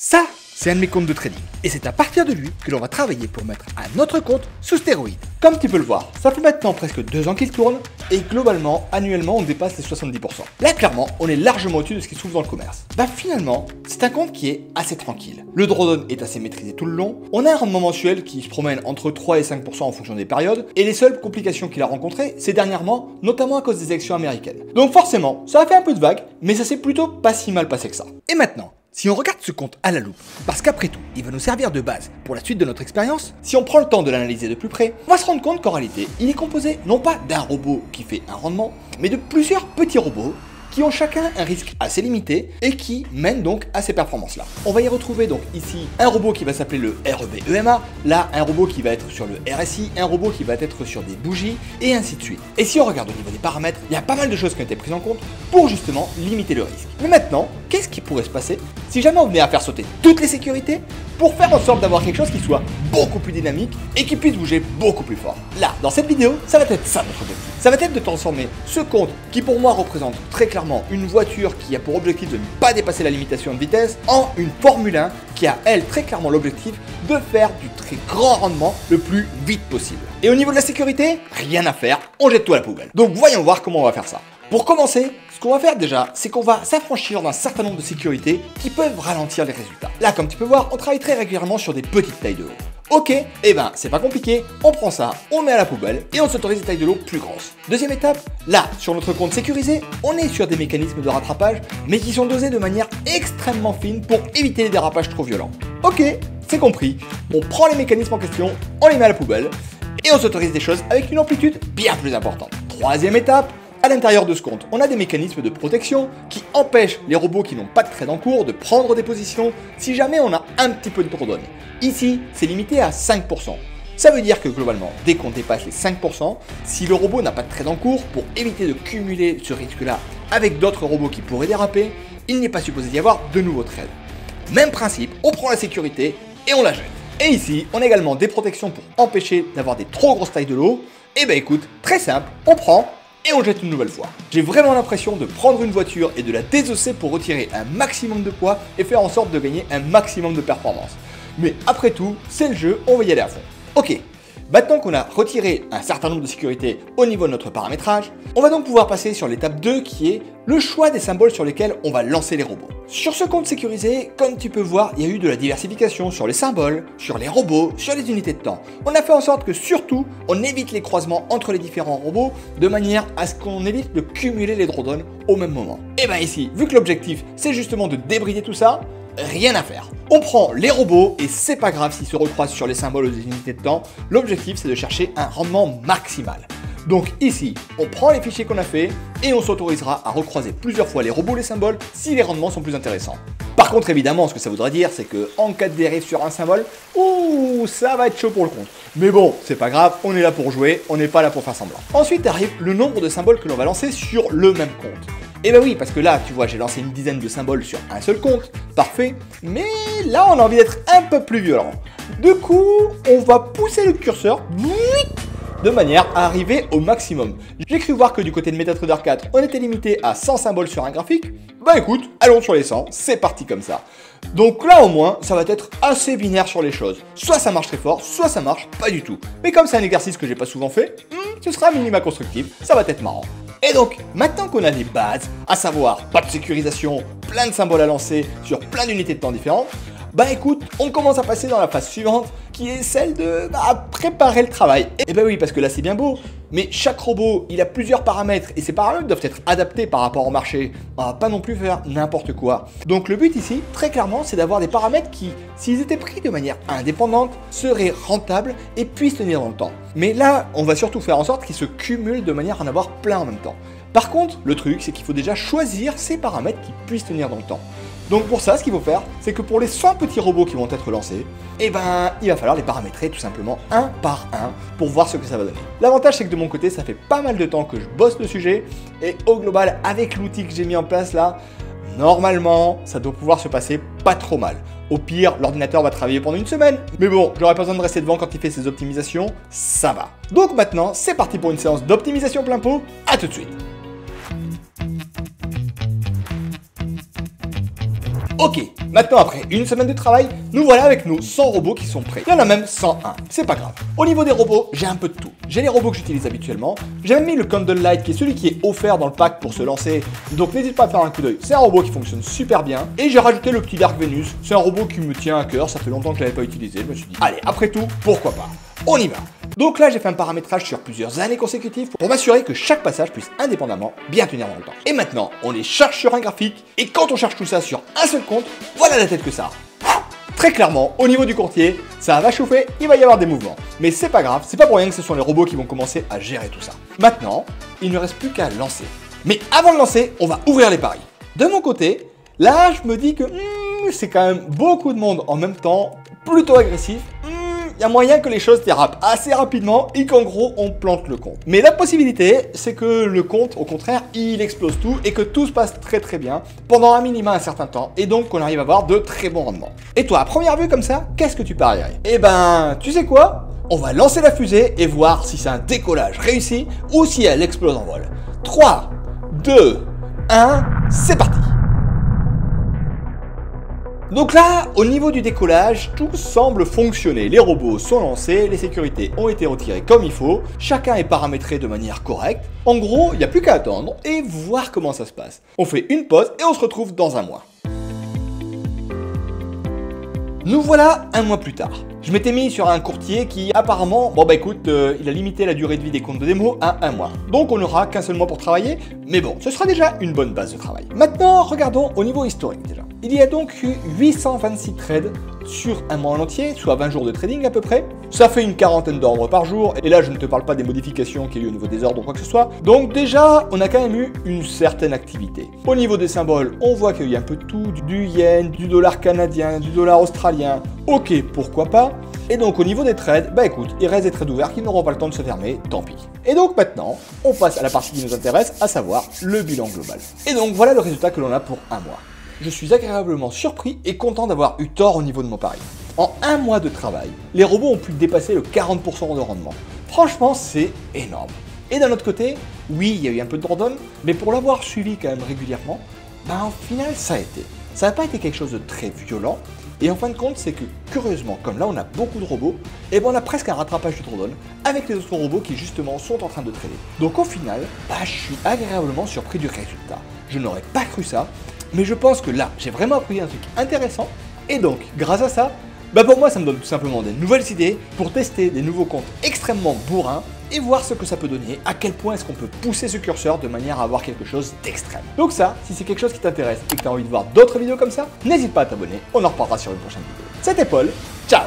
Ça, c'est un de mes comptes de trading. Et c'est à partir de lui que l'on va travailler pour mettre un autre compte sous stéroïdes. Comme tu peux le voir, ça fait maintenant presque 2 ans qu'il tourne et globalement, annuellement, on dépasse les 70%. Là, clairement, on est largement au-dessus de ce qui se trouve dans le commerce. Bah finalement, c'est un compte qui est assez tranquille. Le drawdown est assez maîtrisé tout le long. On a un rendement mensuel qui se promène entre 3 et 5% en fonction des périodes. Et les seules complications qu'il a rencontrées, c'est dernièrement, notamment à cause des élections américaines. Donc forcément, ça a fait un peu de vague, mais ça s'est plutôt pas si mal passé que ça. Et maintenant, si on regarde ce compte à la loupe, parce qu'après tout, il va nous servir de base pour la suite de notre expérience, si on prend le temps de l'analyser de plus près, on va se rendre compte qu'en réalité, il est composé non pas d'un robot qui fait un rendement, mais de plusieurs petits robots qui ont chacun un risque assez limité et qui mènent donc à ces performances-là. On va y retrouver donc ici un robot qui va s'appeler le REB-EMA, là un robot qui va être sur le RSI, un robot qui va être sur des bougies et ainsi de suite. Et si on regarde au niveau des paramètres, il y a pas mal de choses qui ont été prises en compte pour justement limiter le risque. Mais maintenant, qu'est-ce qui pourrait se passer si jamais on venait à faire sauter toutes les sécurités pour faire en sorte d'avoir quelque chose qui soit beaucoup plus dynamique et qui puisse bouger beaucoup plus fort? Là, dans cette vidéo, ça va être ça notre objectif. Ça va être de transformer ce compte qui pour moi représente très clairement une voiture qui a pour objectif de ne pas dépasser la limitation de vitesse en une Formule 1 qui a elle très clairement l'objectif de faire du très grand rendement le plus vite possible. Et au niveau de la sécurité, rien à faire, on jette tout à la poubelle. Donc voyons voir comment on va faire ça. Pour commencer, ce qu'on va faire déjà, c'est qu'on va s'affranchir d'un certain nombre de sécurités qui peuvent ralentir les résultats. Là, comme tu peux voir, on travaille très régulièrement sur des petites tailles de lot. Ok, et ben c'est pas compliqué, on prend ça, on le met à la poubelle et on s'autorise des tailles de lot plus grosses. Deuxième étape, là, sur notre compte sécurisé, on est sur des mécanismes de rattrapage, mais qui sont dosés de manière extrêmement fine pour éviter les dérapages trop violents. Ok, c'est compris, on prend les mécanismes en question, on les met à la poubelle et on s'autorise des choses avec une amplitude bien plus importante. Troisième étape, à l'intérieur de ce compte, on a des mécanismes de protection qui empêchent les robots qui n'ont pas de trade en cours de prendre des positions si jamais on a un petit peu de drawdown. Ici, c'est limité à 5%. Ça veut dire que globalement, dès qu'on dépasse les 5%, si le robot n'a pas de trade en cours, pour éviter de cumuler ce risque-là avec d'autres robots qui pourraient déraper, il n'est pas supposé y avoir de nouveaux trades. Même principe, on prend la sécurité et on la jette. Et ici, on a également des protections pour empêcher d'avoir des trop grosses tailles de lot. Et ben écoute, très simple, on prend et on jette une nouvelle fois. J'ai vraiment l'impression de prendre une voiture et de la désosser pour retirer un maximum de poids et faire en sorte de gagner un maximum de performance. Mais après tout, c'est le jeu, on va y aller à fond. Ok, maintenant qu'on a retiré un certain nombre de sécurités au niveau de notre paramétrage, on va donc pouvoir passer sur l'étape 2 qui est le choix des symboles sur lesquels on va lancer les robots. Sur ce compte sécurisé, comme tu peux voir, il y a eu de la diversification sur les symboles, sur les robots, sur les unités de temps. On a fait en sorte que surtout, on évite les croisements entre les différents robots de manière à ce qu'on évite de cumuler les drawdowns au même moment. Et bien ici, vu que l'objectif c'est justement de débrider tout ça, rien à faire. On prend les robots et c'est pas grave s'ils se recroisent sur les symboles ou les unités de temps, l'objectif c'est de chercher un rendement maximal. Donc ici, on prend les fichiers qu'on a fait et on s'autorisera à recroiser plusieurs fois les robots et les symboles si les rendements sont plus intéressants. Par contre évidemment, ce que ça voudrait dire c'est que en cas de dérive sur un symbole, ouh, ça va être chaud pour le compte. Mais bon, c'est pas grave, on est là pour jouer, on n'est pas là pour faire semblant. Ensuite arrive le nombre de symboles que l'on va lancer sur le même compte. Et bah oui, parce que là, tu vois, j'ai lancé une dizaine de symboles sur un seul compte, parfait, mais là on a envie d'être un peu plus violent. Du coup, on va pousser le curseur de manière à arriver au maximum. J'ai cru voir que du côté de MetaTrader 4, on était limité à 100 symboles sur un graphique. Bah écoute, allons sur les 100, c'est parti comme ça. Donc là au moins, ça va être assez binaire sur les choses. Soit ça marche très fort, soit ça marche pas du tout. Mais comme c'est un exercice que j'ai pas souvent fait, ce sera un minima constructif, ça va être marrant. Et donc, maintenant qu'on a les bases, à savoir pas de sécurisation, plein de symboles à lancer sur plein d'unités de temps différentes, bah écoute, on commence à passer dans la phase suivante qui est celle de préparer le travail. Et bah oui, parce que là c'est bien beau, mais chaque robot il a plusieurs paramètres et ces paramètres doivent être adaptés par rapport au marché. On va pas non plus faire n'importe quoi. Donc le but ici, très clairement, c'est d'avoir des paramètres qui, s'ils étaient pris de manière indépendante, seraient rentables et puissent tenir dans le temps. Mais là, on va surtout faire en sorte qu'ils se cumulent de manière à en avoir plein en même temps. Par contre, le truc, c'est qu'il faut déjà choisir ces paramètres qui puissent tenir dans le temps. Donc pour ça, ce qu'il faut faire, c'est que pour les 100 petits robots qui vont être lancés, eh ben, il va falloir les paramétrer tout simplement un par un pour voir ce que ça va donner. L'avantage, c'est que de mon côté, ça fait pas mal de temps que je bosse le sujet et au global, avec l'outil que j'ai mis en place là, normalement, ça doit pouvoir se passer pas trop mal. Au pire, l'ordinateur va travailler pendant une semaine, mais bon, j'aurais pas besoin de rester devant quand il fait ses optimisations, ça va. Donc maintenant, c'est parti pour une séance d'optimisation plein pot, à tout de suite. Ok, maintenant après une semaine de travail, nous voilà avec nos 100 robots qui sont prêts. Il y en a même 101, c'est pas grave. Au niveau des robots, j'ai un peu de tout. J'ai les robots que j'utilise habituellement, j'ai même mis le Candlelight qui est celui qui est offert dans le pack pour se lancer, donc n'hésite pas à faire un coup d'œil, c'est un robot qui fonctionne super bien. Et j'ai rajouté le petit Dark Venus, c'est un robot qui me tient à cœur, ça fait longtemps que je l'avais pas utilisé, je me suis dit, allez, après tout, pourquoi pas. On y va. Donc là, j'ai fait un paramétrage sur plusieurs années consécutives pour m'assurer que chaque passage puisse indépendamment bien tenir dans le temps. Et maintenant, on les charge sur un graphique, et quand on charge tout ça sur un seul compte, voilà la tête que ça a. Très clairement, au niveau du courtier, ça va chauffer, il va y avoir des mouvements. Mais c'est pas grave, c'est pas pour rien que ce sont les robots qui vont commencer à gérer tout ça. Maintenant, il ne reste plus qu'à lancer. Mais avant de lancer, on va ouvrir les paris. De mon côté, là, je me dis que c'est quand même beaucoup de monde en même temps, plutôt agressif. Il y a moyen que les choses dérapent assez rapidement et qu'en gros on plante le compte. Mais la possibilité, c'est que le compte, au contraire, il explose tout et que tout se passe très très bien pendant un minimum un certain temps et donc qu'on arrive à avoir de très bons rendements. Et toi, à première vue comme ça, qu'est-ce que tu parierais? Eh ben, tu sais quoi? On va lancer la fusée et voir si c'est un décollage réussi ou si elle explose en vol. 3, 2, 1, c'est parti! Donc là, au niveau du décollage, tout semble fonctionner. Les robots sont lancés, les sécurités ont été retirées comme il faut, chacun est paramétré de manière correcte. En gros, il n'y a plus qu'à attendre et voir comment ça se passe. On fait une pause et on se retrouve dans un mois. Nous voilà un mois plus tard. Je m'étais mis sur un courtier qui apparemment, il a limité la durée de vie des comptes de démo à un mois. Donc on n'aura qu'un seul mois pour travailler, mais bon, ce sera déjà une bonne base de travail. Maintenant, regardons au niveau historique déjà. Il y a donc eu 826 trades sur un mois en entier, soit 20 jours de trading à peu près. Ça fait une quarantaine d'ordres par jour, et là je ne te parle pas des modifications qu'il y a eu au niveau des ordres ou quoi que ce soit. Donc déjà, on a quand même eu une certaine activité. Au niveau des symboles, on voit qu'il y a un peu de tout, du yen, du dollar canadien, du dollar australien. Ok, pourquoi pas. Et donc au niveau des trades, il reste des trades ouverts qui n'auront pas le temps de se fermer, tant pis. Et donc maintenant, on passe à la partie qui nous intéresse, à savoir le bilan global. Et donc voilà le résultat que l'on a pour un mois. Je suis agréablement surpris et content d'avoir eu tort au niveau de mon pari. En un mois de travail, les robots ont pu dépasser le 40% de rendement. Franchement, c'est énorme. Et d'un autre côté, oui, il y a eu un peu de drawdown, mais pour l'avoir suivi quand même régulièrement, au final, ça a été. Ça n'a pas été quelque chose de très violent. Et en fin de compte, c'est que, curieusement, comme là on a beaucoup de robots, on a presque un rattrapage du drawdown avec les autres robots qui justement sont en train de trader. Donc au final, je suis agréablement surpris du résultat. Je n'aurais pas cru ça, mais je pense que là, j'ai vraiment appris un truc intéressant. Et donc, grâce à ça, pour moi, ça me donne tout simplement des nouvelles idées pour tester des nouveaux comptes extrêmement bourrins et voir ce que ça peut donner, à quel point est-ce qu'on peut pousser ce curseur de manière à avoir quelque chose d'extrême. Donc ça, si c'est quelque chose qui t'intéresse et que tu as envie de voir d'autres vidéos comme ça, n'hésite pas à t'abonner, on en reparlera sur une prochaine vidéo. C'était Paul, ciao!